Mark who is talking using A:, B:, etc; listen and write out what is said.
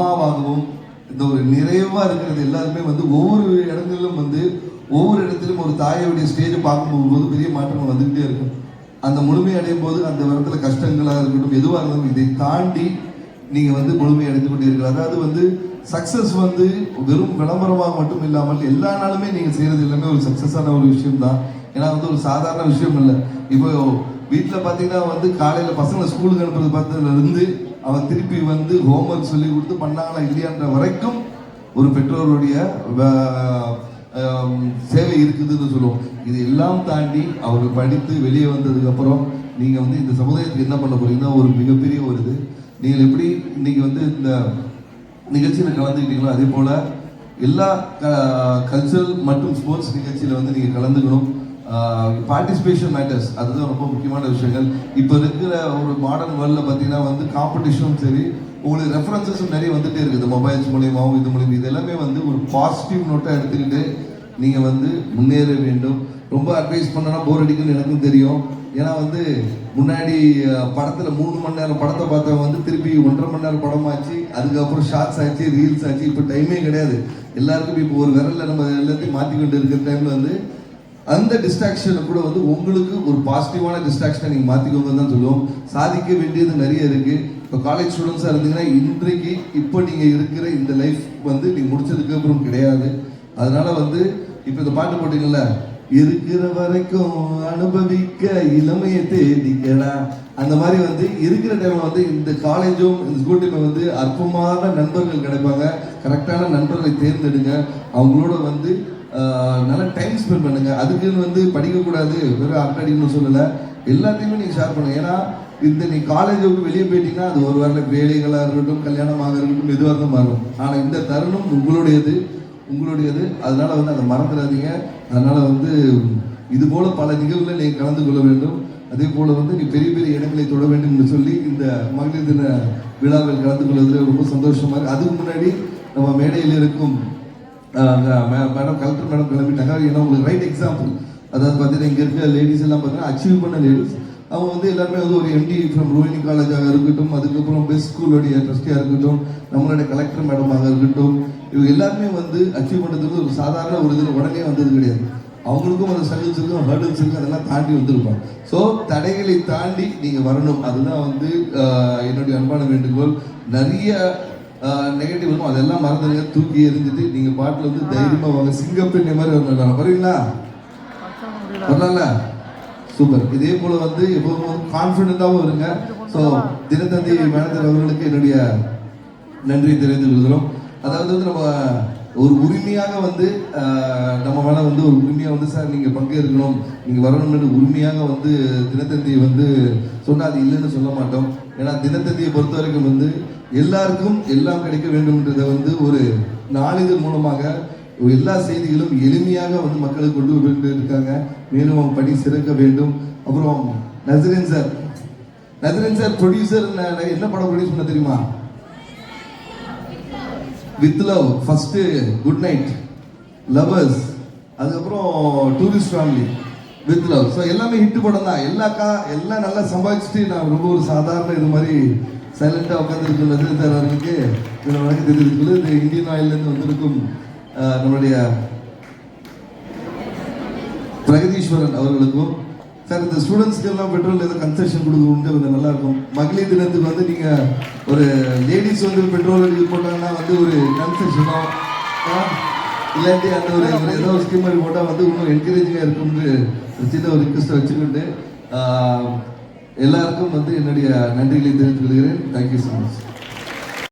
A: அம்மாவாகவும் இந்த ஒரு நிறைவாக இருக்கிறது எல்லாருமே வந்து ஒவ்வொரு இடங்களிலும் வந்து ஒவ்வொரு இடத்திலும் ஒரு தாயோடைய ஸ்டேஜை பார்க்கும்போது பெரிய மாற்றங்கள் வந்துக்கிட்டே இருக்கும். அந்த முழுமை அடையும் போது அந்த இடத்துல கஷ்டங்களாக இருக்கட்டும் எதுவாக இருந்தாலும் இதை தாண்டி நீங்கள் வந்து முழுமை அடைந்து கொண்டே இருக்கிறது. அதாவது வந்து சக்ஸஸ் வந்து வெறும் விளம்பரமாக மட்டும் இல்லாமல் எல்லா நாளுமே நீங்கள் செய்கிறது எல்லாமே ஒரு சக்ஸஸான ஒரு விஷயம் தான். ஏன்னா வந்து ஒரு சாதாரண விஷயம் இல்லை. இப்போ வீட்டில் பார்த்தீங்கன்னா வந்து காலையில் பசங்களை ஸ்கூலுக்கு அனுப்புறது பார்த்ததுலேருந்து அவன் திருப்பி வந்து ஹோம்ஒர்க் சொல்லி கொடுத்து பண்ணாங்களா இல்லையான்ற வரைக்கும் ஒரு பெற்றோருடைய சேவை இருக்குதுன்னு சொல்லுவோம். இது எல்லாம் தாண்டி அவர்கள் படித்து வெளியே வந்ததுக்கப்புறம் நீங்கள் வந்து இந்த சமுதாயத்துக்கு என்ன பண்ண போறீங்கன்னா ஒரு மிகப்பெரிய ஒரு இது. நீங்கள் எப்படி இன்னைக்கு வந்து இந்த நிகழ்ச்சியில் கலந்துக்கிட்டீங்களோ அதே போல் எல்லா கல்ச்சரல் மற்றும் ஸ்போர்ட்ஸ் நிகழ்ச்சியில் வந்து நீங்கள் கலந்துக்கணும். பார்ட்டிசிபேஷன் மேட்டர்ஸ், அதுதான் ரொம்ப முக்கியமான விஷயங்கள். இப்போ இருக்கிற ஒரு மாடர்ன் வேர்ல்டில் பார்த்தீங்கன்னா வந்து காம்படிஷனும் சரி, உங்களுக்கு ரெஃபரன்சஸும் நிறைய வந்துகிட்டே இருக்குது. மொபைல்ஸ் மூலியமாகவும் இது மூலியமாக இது எல்லாமே வந்து ஒரு பாசிட்டிவ் நோட்டாக எடுத்துக்கிட்டு நீங்கள் வந்து முன்னேற வேண்டும். ரொம்ப அட்வைஸ் பண்ணனா போர் அடிக்குன்னு எனக்கும் தெரியும். ஏன்னா வந்து முன்னாடி படத்தில் 3 மணி நேரம் படத்தை பார்த்தவங்க வந்து திருப்பி 1.5 மணி நேரம் படமாச்சு, அதுக்கப்புறம் ஷார்ட்ஸ் ஆச்சு, ரீல்ஸ் ஆச்சு. இப்போ டைமே கிடையாது எல்லாருக்கும். இப்போ ஒரு விரலில் நம்ம எல்லாத்தையும் மாற்றிக்கொண்டு இருக்கிற டைமில் வந்து அந்த டிஸ்ட்ராக்ஷனை கூட வந்து உங்களுக்கு ஒரு பாசிட்டிவான டிஸ்ட்ராக்ஷனை நீங்கள் மாற்றிக்கோங்க தான் சொல்லுவோம். சாதிக்க வேண்டியது நிறைய இருக்குது. இப்போ காலேஜ் ஸ்டூடெண்ட்ஸாக இருந்தீங்கன்னா இன்றைக்கு இப்போ நீங்கள் இருக்கிற இந்த லைஃப் வந்து நீங்கள் முடிச்சதுக்கு அப்புறம் கிடையாது. அதனால வந்து இப்போ இந்த பாட்டு போட்டிங்கல்ல, இருக்கிற வரைக்கும் அனுபவிக்க இளமையை தேடிக்கடா, அந்த மாதிரி வந்து இருக்கிற டைம்ல வந்து இந்த காலேஜும் இந்த ஸ்கூல் டைம் வந்து அற்புதமான நண்பர்கள் கிடைப்பாங்க. கரெக்டான நண்பர்களை தேர்ந்தெடுங்க. அவங்களோட வந்து நல்லா டைம் ஸ்பெண்ட் பண்ணுங்க. அதுக்குன்னு வந்து படிக்கக்கூடாது வெறும் அக்கடின்னு சொல்லலை, எல்லாத்தையுமே நீங்கள் ஷேர் பண்ணுங்க. ஏன்னா இந்த நீ காலேஜை விட்டு வெளியே போயிட்டீங்கன்னா அது ஒரு வேலை வேலைகளாக இருக்கட்டும், கல்யாணமாக இருக்கட்டும், எதுவாக இருந்தாலும் மாறும். ஆனால் இந்த தருணம் உங்களுடையது. அதனால வந்து அதை மறந்துடாதீங்க. அதனால வந்து இது போல பல நிகழ்வுகளை நீங்கள் கலந்து கொள்ள வேண்டும். அதே போல வந்து நீ பெரிய பெரிய இடங்களை தொட வேண்டும் என்று சொல்லி இந்த மகளிர் தின விழாவில் கலந்து கொள்வதில் ரொம்ப சந்தோஷமா இருக்கு. அதுக்கு முன்னாடி நம்ம மேடையில் இருக்கும் மேடம் கலெக்டர் மேடம் கிளம்பிட்டாங்க. ஏன்னா உங்களுக்கு ரைட் எக்ஸாம்பிள். அதாவது பார்த்தீங்கன்னா இங்கே இருக்க லேடிஸ் எல்லாம் பார்த்தீங்கன்னா அச்சீவ் பண்ண லேடிஸ். அவங்க வந்து எல்லாருமே வந்து ஒரு எம்டி ஃப்ரம் ரோஹினி காலேஜாக இருக்கட்டும், அதுக்கப்புறம் பெஸ்ட் ஸ்கூலோடைய ட்ரஸ்டியாக இருக்கட்டும், நம்மளுடைய கலெக்டர் மேடமாக இருக்கட்டும், இவங்க எல்லாருமே வந்து அச்சீவ் பண்ணுறதுக்கு ஒரு சாதாரண ஒரு இதில் உடனே வந்தது கிடையாது. அவங்களுக்கும் ஒரு ஸ்ட்ரகிள்ஸ் இருக்கும், ஹர்டில்ஸ் இருக்கும், அதெல்லாம் தாண்டி வந்திருப்பாங்க. ஸோ தடைகளை தாண்டி நீங்கள் வரணும். அதுதான் வந்து என்னுடைய அன்பான வேண்டுகோள். நிறைய நெகட்டிவ் இருக்கும், அதெல்லாம் மறந்துடுங்க, தூக்கி எறிஞ்சிட்டு நீங்கள் பாட்டில் வந்து தைரியமாக வாங்க. சிங்கப்பெண்ணை மாதிரி வரலாம். வருவீங்களா? வரலாம்ல? சூப்பர். இதே போல வந்து எப்போதும் கான்ஃபிடென்ட்டாகவும் இருங்க. ஸோ தினத்தந்தி மேனேஜர் அவர்களுக்கு என்னுடைய நன்றி தெரிவித்துக் கொள்கிறோம். அதாவது வந்து நம்ம ஒரு உரிமையாக வந்து நம்ம மேலே வந்து ஒரு உரிமையாக வந்து சார் நீங்கள் பங்கேற்கணும், நீங்கள் வரணும்னு உரிமையாக வந்து தினத்தந்தியை வந்து சொன்னால் அது இல்லைன்னு சொல்ல மாட்டோம். ஏன்னா தினத்தந்தியை பொறுத்த வரைக்கும் வந்து எல்லாருக்கும் எல்லாம் கிடைக்க வேண்டும்ன்றதை வந்து ஒரு நாளிதழ் மூலமாக எல்லா செய்திகளும் எளிமையாக வந்து மக்களுக்கு கொண்டு வந்து இருக்காங்க. மேலும் அவங்க படி சிறக்க வேண்டும். அப்புறம் நசரீன் சார் ப்ரொடியூசர் என்ன படம் ப்ரொடியூஸ் பண்ண தெரியுமா? With love, first good night, lovers, அதுக்கப்புறம் tourist family, with love. So எல்லாமே ஹிட் படம் தான். எல்லாம் நல்லா சம்பாதிச்சுட்டு நான் ரொம்ப ஒரு சாதாரண இது மாதிரி சைலண்டாக உட்காந்துருக்கு நசரீன் சார் அவர்களுக்கு இதில் வழக்கு தெரிவித்துள்ளது. இந்த இந்தியன் ஆயிலேருந்து வந்திருக்கும் நம்மளுடைய பிரகதீஸ்வரன் அவர்களுக்கும் சார், இந்த ஸ்டூடெண்ட்ஸ்க்கு எல்லாம் பெட்ரோல் ஏதோ கன்செஷன் கொடுக்கணும்னு கொஞ்சம் நல்லா இருக்கும். மகளிர் தினத்துக்கு வந்து நீங்கள் ஒரு லேடிஸ் வந்து பெட்ரோல் இது போட்டாங்கன்னா வந்து ஒரு கன்செஷனோ இல்லாட்டி அந்த ஒரு ஏதோ ஒரு ஸ்கீம் மாதிரி போட்டால் வந்து இன்னும் என்கரேஜிங்காக இருக்கும்னு சின்ன ஒரு ரிக்வெஸ்ட்டை வச்சுக்கிட்டு எல்லாருக்கும் வந்து என்னுடைய நன்றிகளை தெரிவித்துக் கொள்கிறேன். Thank you so much.